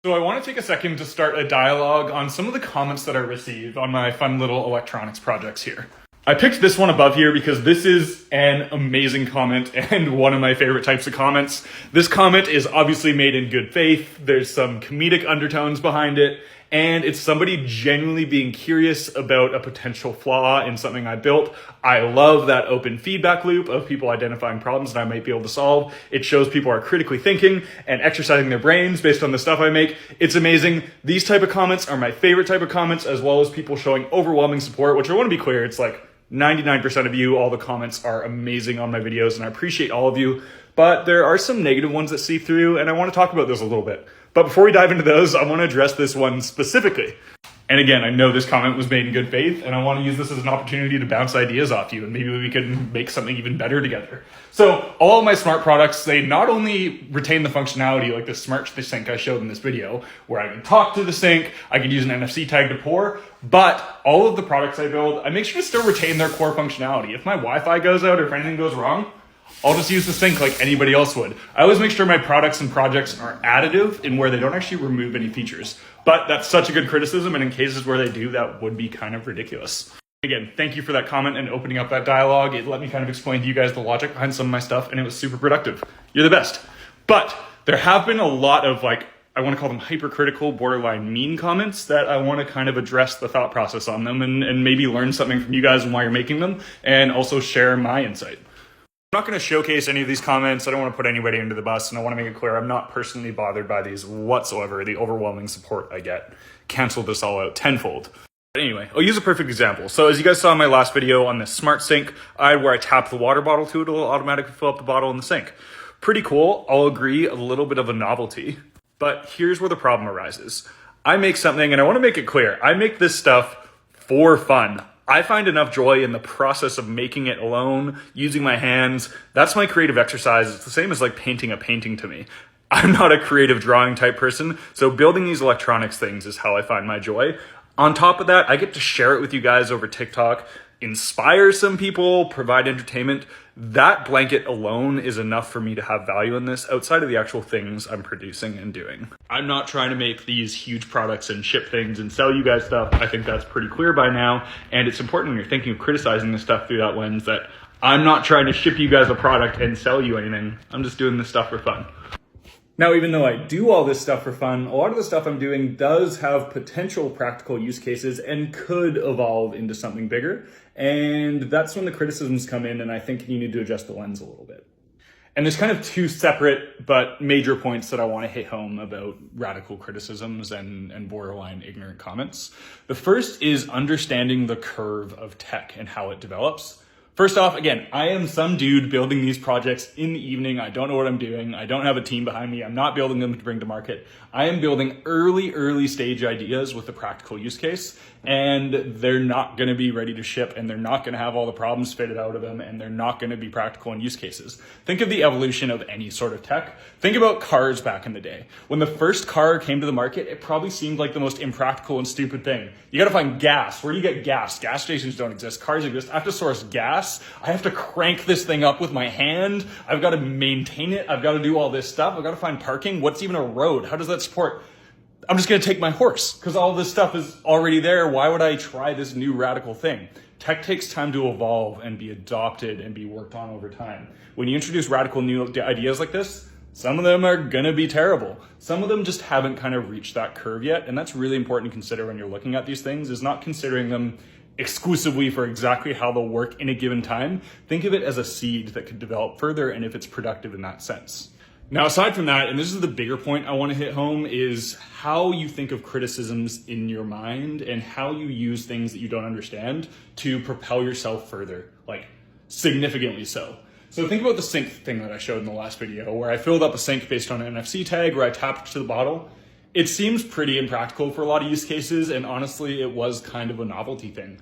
So I want to take a second to start a dialogue on some of the comments that I received on my fun little electronics projects here. I picked this one above here because this is an amazing comment and one of my favorite types of comments. This comment is obviously made in good faith. There's some comedic undertones behind it, and it's somebody genuinely being curious about a potential flaw in something I built. I love that open feedback loop of people identifying problems that I might be able to solve. It shows people are critically thinking and exercising their brains based on the stuff I make. It's amazing. These type of comments are my favorite type of comments, as well as people showing overwhelming support, which I want to be clear, it's like 99% of you, all the comments are amazing on my videos, and I appreciate all of you, but there are some negative ones that seep through, and I want to talk about those a little bit. But before we dive into those, I want to address this one specifically. And again, I know this comment was made in good faith, and I want to use this as an opportunity to bounce ideas off you, and maybe we can make something even better together. So all of my smart products, they not only retain the functionality like the smart sink I showed in this video, where I can talk to the sink, I can use an NFC tag to pour, but all of the products I build, I make sure to still retain their core functionality. If my Wi-Fi goes out or if anything goes wrong, I'll just use the sink like anybody else would. I always make sure my products and projects are additive in where they don't actually remove any features. But that's such a good criticism, and in cases where they do, that would be kind of ridiculous. Again, thank you for that comment and opening up that dialogue. It let me kind of explain to you guys the logic behind some of my stuff, and it was super productive. You're the best. But there have been a lot of I want to call them hypercritical, borderline mean comments that I want to kind of address the thought process on them and maybe learn something from you guys and why you're making them, and also share my insight. I'm not going to showcase any of these comments. I don't want to put anybody under the bus, and I want to make it clear I'm not personally bothered by these whatsoever. The overwhelming support I get. Cancel this all out tenfold. But anyway, I'll use a perfect example. So as you guys saw in my last video on this smart sink, where I tap the water bottle to it, it'll automatically fill up the bottle in the sink. Pretty cool. I'll agree, a little bit of a novelty. But here's where the problem arises. I make something, and I want to make it clear, I make this stuff for fun. I find enough joy in the process of making it alone, using my hands. That's my creative exercise. It's the same as like painting a painting to me. I'm not a creative drawing type person, so building these electronics things is how I find my joy. On top of that, I get to share it with you guys over TikTok, inspire some people, provide entertainment. That blanket alone is enough for me to have value in this outside of the actual things I'm producing and doing. I'm not trying to make these huge products and ship things and sell you guys stuff. I think that's pretty clear by now. And it's important when you're thinking of criticizing this stuff through that lens that I'm not trying to ship you guys a product and sell you anything. I'm just doing this stuff for fun. Now, even though I do all this stuff for fun, a lot of the stuff I'm doing does have potential practical use cases and could evolve into something bigger. And that's when the criticisms come in, and I think you need to adjust the lens a little bit. And there's kind of two separate but major points that I want to hit home about radical criticisms and borderline ignorant comments. The first is understanding the curve of tech and how it develops. First off, again, I am some dude building these projects in the evening. I don't know what I'm doing. I don't have a team behind me. I'm not building them to bring to market. I am building early stage ideas with a practical use case, and they're not going to be ready to ship, and they're not going to have all the problems fitted out of them, and they're not going to be practical in use cases. Think of the evolution of any sort of tech. Think about cars back in the day. When the first car came to the market, it probably seemed like the most impractical and stupid thing. You got to find gas. Where do you get gas? Gas stations don't exist. Cars exist. I have to source gas. I have to crank this thing up with my hand. I've got to maintain it. I've got to do all this stuff. I've got to find parking. What's even a road? How does that support? I'm just going to take my horse because all this stuff is already there. Why would I try this new radical thing? Tech takes time to evolve and be adopted and be worked on over time. When you introduce radical new ideas like this, some of them are going to be terrible. Some of them just haven't kind of reached that curve yet. And that's really important to consider when you're looking at these things, is not considering them exclusively for exactly how they'll work in a given time. Think of it as a seed that could develop further, and if it's productive in that sense. Now, aside from that, and this is the bigger point I want to hit home, is how you think of criticisms in your mind and how you use things that you don't understand to propel yourself further, like significantly so. So think about the sink thing that I showed in the last video, where I filled up a sink based on an NFC tag, where I tapped to the bottle. It seems pretty impractical for a lot of use cases, and honestly, it was kind of a novelty thing.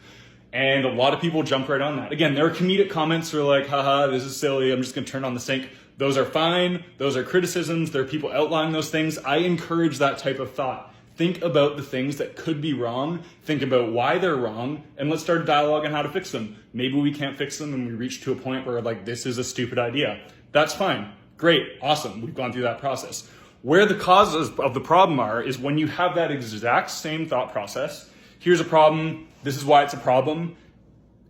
And a lot of people jumped right on that. Again, there are comedic comments who are like, haha, this is silly, I'm just gonna turn on the sink. Those are fine, those are criticisms, there are people outlining those things. I encourage that type of thought. Think about the things that could be wrong, think about why they're wrong, and let's start a dialogue on how to fix them. Maybe we can't fix them and we reach to a point where like, this is a stupid idea. That's fine, great, awesome, we've gone through that process. Where the causes of the problem are is when you have that exact same thought process. Here's a problem, this is why it's a problem,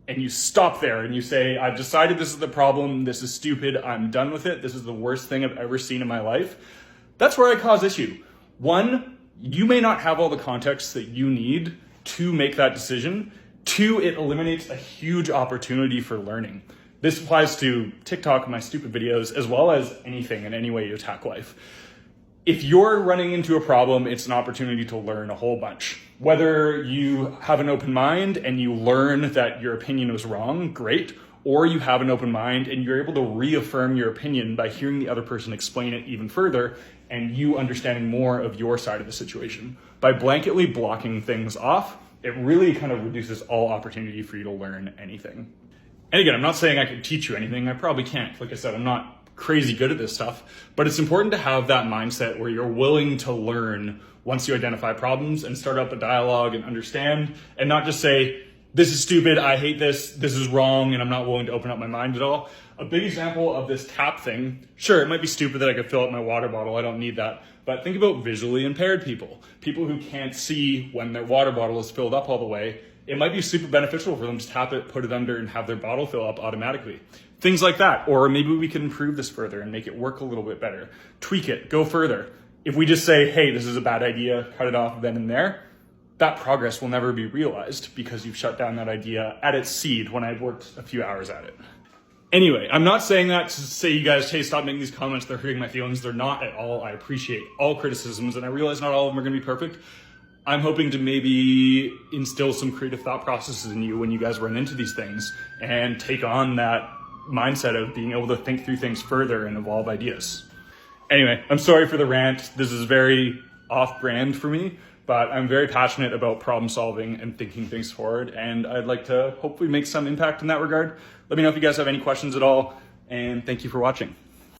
and you stop there and you say, I've decided this is the problem, this is stupid, I'm done with it, this is the worst thing I've ever seen in my life. That's where I cause issue. One, you may not have all the context that you need to make that decision. Two, it eliminates a huge opportunity for learning. This applies to TikTok, my stupid videos, as well as anything in any way you attack life. If you're running into a problem, it's an opportunity to learn a whole bunch. Whether you have an open mind and you learn that your opinion was wrong, great. Or you have an open mind and you're able to reaffirm your opinion by hearing the other person explain it even further and you understanding more of your side of the situation. By blanketly blocking things off, it really kind of reduces all opportunity for you to learn anything. And again, I'm not saying I can teach you anything. I probably can't. Like I said, I'm not crazy good at this stuff, but it's important to have that mindset where you're willing to learn once you identify problems and start up a dialogue and understand, and not just say, this is stupid, I hate this is wrong, and I'm not willing to open up my mind at all. A big example of this tap thing, sure, it might be stupid that I could fill up my water bottle, I don't need that, but think about visually impaired people who can't see when their water bottle is filled up all the way. It might be super beneficial for them to tap it, put it under, and have their bottle fill up automatically. Things like that. Or maybe we can improve this further and make it work a little bit better. Tweak it, go further. If we just say, hey, this is a bad idea, cut it off then and there, that progress will never be realized because you've shut down that idea at its seed when I've worked a few hours at it. Anyway, I'm not saying that to say you guys, hey, stop making these comments, they're hurting my feelings. They're not at all. I appreciate all criticisms and I realize not all of them are gonna be perfect. I'm hoping to maybe instill some creative thought processes in you when you guys run into these things and take on that mindset of being able to think through things further and evolve ideas. Anyway, I'm sorry for the rant. This is very off-brand for me, but I'm very passionate about problem solving and thinking things forward, and I'd like to hopefully make some impact in that regard. Let me know if you guys have any questions at all, and thank you for watching.